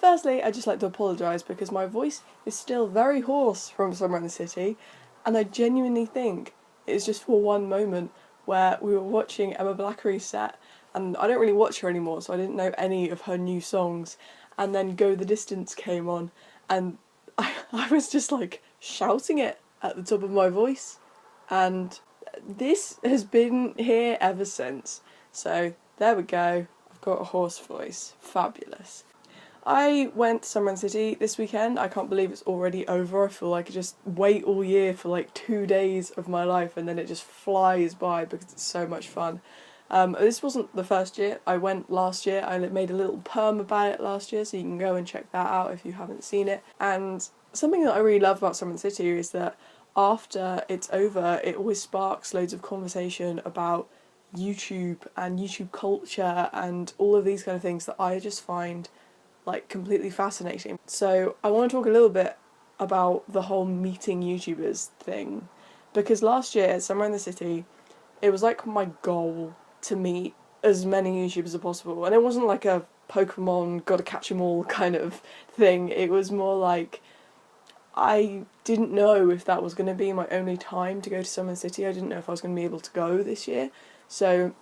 Firstly, I'd just like to apologise because my voice is still very hoarse from Somewhere in the City, and I genuinely think it's just for one moment where we were watching Emma Blackery's set, and I don't really watch her anymore, so I didn't know any of her new songs, and then Go the Distance came on, and I was just like shouting it at the top of my voice, and this has been here ever since. So there we go, I've got a hoarse voice, fabulous. I went to Summer and City this weekend. I can't believe it's already over. I feel like I just wait all year for like 2 days of my life and then it just flies by because it's so much fun. This wasn't the first year. I went last year. I made a little poem about it last year, so you can go and check that out if you haven't seen it. And something that I really love about Summer and City is that after it's over, it always sparks loads of conversation about YouTube and YouTube culture and all of these kind of things that I just find like completely fascinating. So I want to talk a little bit about the whole meeting YouTubers thing, because last year at Somewhere in the City, it was like my goal to meet as many YouTubers as possible, and it wasn't like a Pokemon gotta catch 'em all kind of thing. It was more like I didn't know if that was going to be my only time to go to Summer City. I didn't know if I was going to be able to go this year, so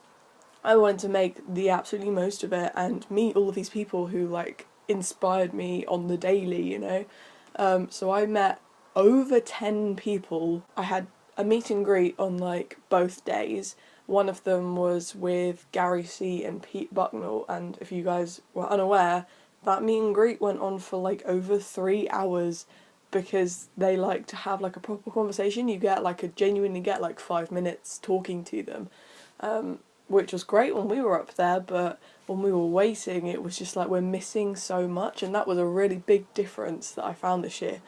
I wanted to make the absolutely most of it and meet all of these people who like inspired me on the daily, you know. So I met over 10 people. I had a meet and greet on like both days. One of them was with Gary C and Pete Bucknell, and if you guys were unaware, that meet and greet went on for like over 3 hours because they like to have like a proper conversation. You get like genuinely get like 5 minutes talking to them, which was great when we were up there, but when we were waiting it was just like we're missing so much. And that was a really big difference that I found this year,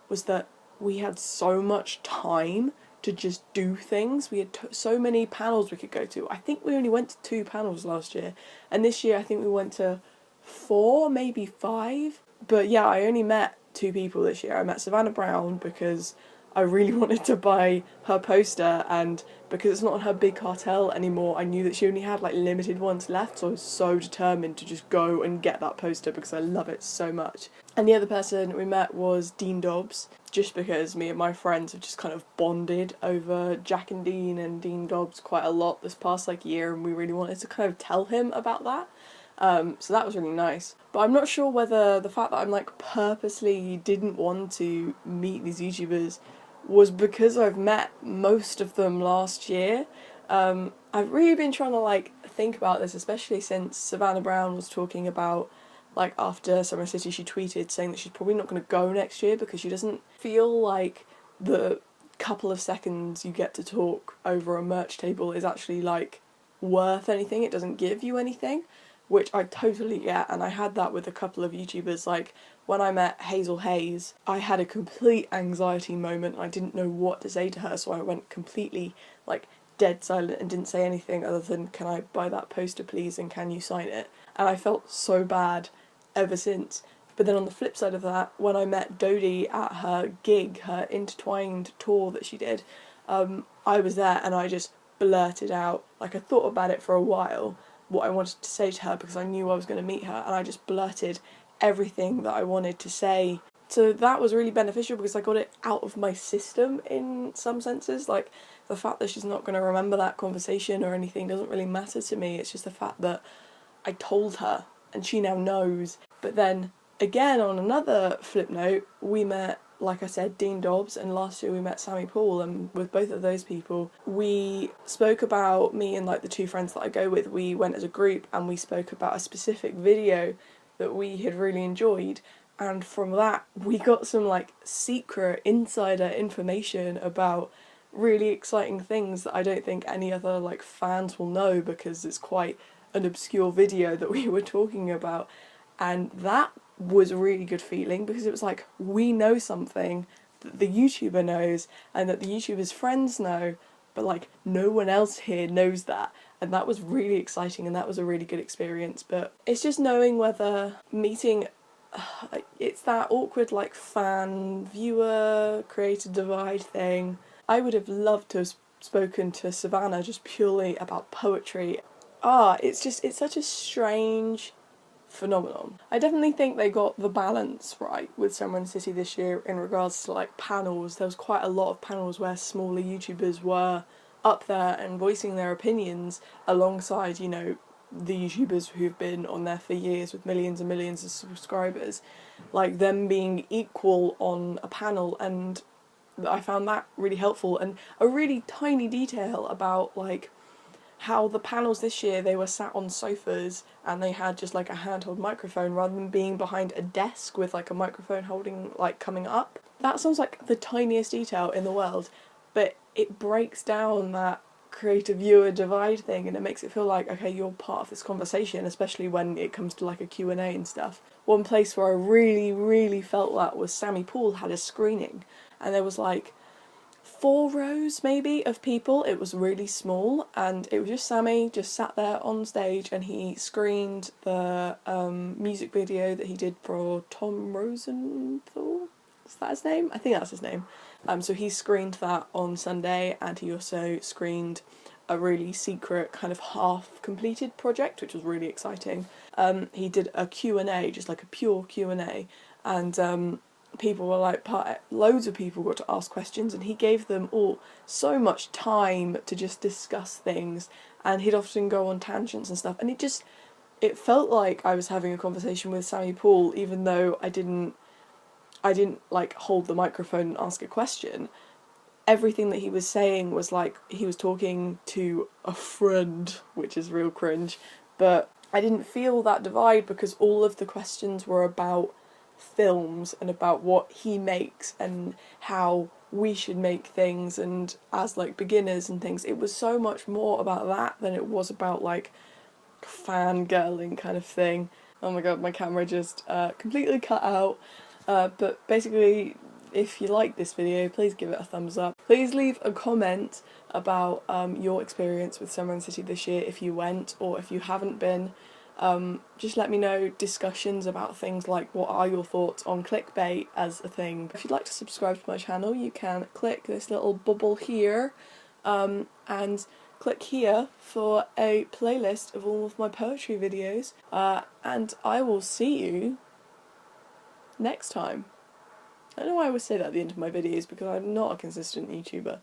was that we had so much time to just do things. We had so many panels we could go to. I think we only went to 2 panels last year, and this year I think we went to 4, maybe 5. But yeah, I only met 2 people this year. I met Savannah Brown because I really wanted to buy her poster, and because it's not on her big cartel anymore, I knew that she only had like limited ones left, so I was so determined to just go and get that poster because I love it so much. And the other person we met was Dean Dobbs, just because me and my friends have just kind of bonded over Jack and Dean and Dean Dobbs quite a lot this past like year, and we really wanted to kind of tell him about that. So that was really nice. But I'm not sure whether the fact that I'm like purposely didn't want to meet these YouTubers was because I've met most of them last year. I've really been trying to like think about this, especially since Savannah Brown was talking about like after Summer City she tweeted saying that she's probably not going to go next year because she doesn't feel like the couple of seconds you get to talk over a merch table is actually like worth anything. It doesn't give you anything, which I totally get, and I had that with a couple of YouTubers. Like when I met Hazel Hayes, I had a complete anxiety moment. I didn't know what to say to her, so I went completely like dead silent and didn't say anything other than, can I buy that poster please and can you sign it? And I felt so bad ever since. But then on the flip side of that, when I met Dodie at her gig, her intertwined tour that she did, I was there and I just blurted out, like I thought about it for a while, what I wanted to say to her because I knew I was going to meet her, and I just blurted everything that I wanted to say. So that was really beneficial because I got it out of my system in some senses. Like the fact that she's not going to remember that conversation or anything doesn't really matter to me. It's just the fact that I told her and she now knows. But then again, on another flip note, we met, like I said, Dean Dobbs, and last year we met Sammy Paul, and with both of those people we spoke about, me and like the 2 friends that I go with, we went as a group and we spoke about a specific video that we had really enjoyed, and from that we got some like secret insider information about really exciting things that I don't think any other like fans will know because it's quite an obscure video that we were talking about. And that was a really good feeling because it was like, we know something that the YouTuber knows and that the YouTuber's friends know, but like no one else here knows that. And that was really exciting and that was a really good experience. But it's just knowing whether meeting, it's that awkward like fan viewer creator divide thing. I would have loved to have spoken to Savannah just purely about poetry. It's such a strange phenomenon. I definitely think they got the balance right with Summer in the City this year in regards to like panels. There was quite a lot of panels where smaller YouTubers were up there and voicing their opinions alongside, you know, the YouTubers who've been on there for years with millions and millions of subscribers, like them being equal on a panel. And I found that really helpful, and a really tiny detail about like how the panels this year, they were sat on sofas and they had just like a handheld microphone rather than being behind a desk with like a microphone holding, like, coming up. That sounds like the tiniest detail in the world, but it breaks down that creator viewer divide thing, and it makes it feel like, okay, you're part of this conversation, especially when it comes to like a Q&A and stuff. One place where I really felt that was Sammy Poole had a screening, and there was like 4 rows maybe of people. It was really small, and it was just Sammy just sat there on stage, and he screened the music video that he did for Tom Rosenthal. Is that his name? I think that's his name. So he screened that on Sunday, and he also screened a really secret kind of half-completed project, which was really exciting. He did a Q&A, just like a pure Q&A, and people were like, loads of people got to ask questions, and he gave them all so much time to just discuss things, and he'd often go on tangents and stuff, and it felt like I was having a conversation with Sammy Poole, even though I didn't like hold the microphone and ask a question. Everything that he was saying was like he was talking to a friend, which is real cringe, but I didn't feel that divide because all of the questions were about films and about what he makes and how we should make things, and as like beginners and things. It was so much more about that than it was about like fangirling kind of thing. Oh my god, my camera just completely cut out. But basically, if you like this video, please give it a thumbs up. Please leave a comment about your experience with Summer in the City this year, if you went or if you haven't been. Just let me know discussions about things like what are your thoughts on clickbait as a thing. If you'd like to subscribe to my channel, you can click this little bubble here and click here for a playlist of all of my poetry videos, and I will see you next time. I don't know why I always say that at the end of my videos because I'm not a consistent YouTuber.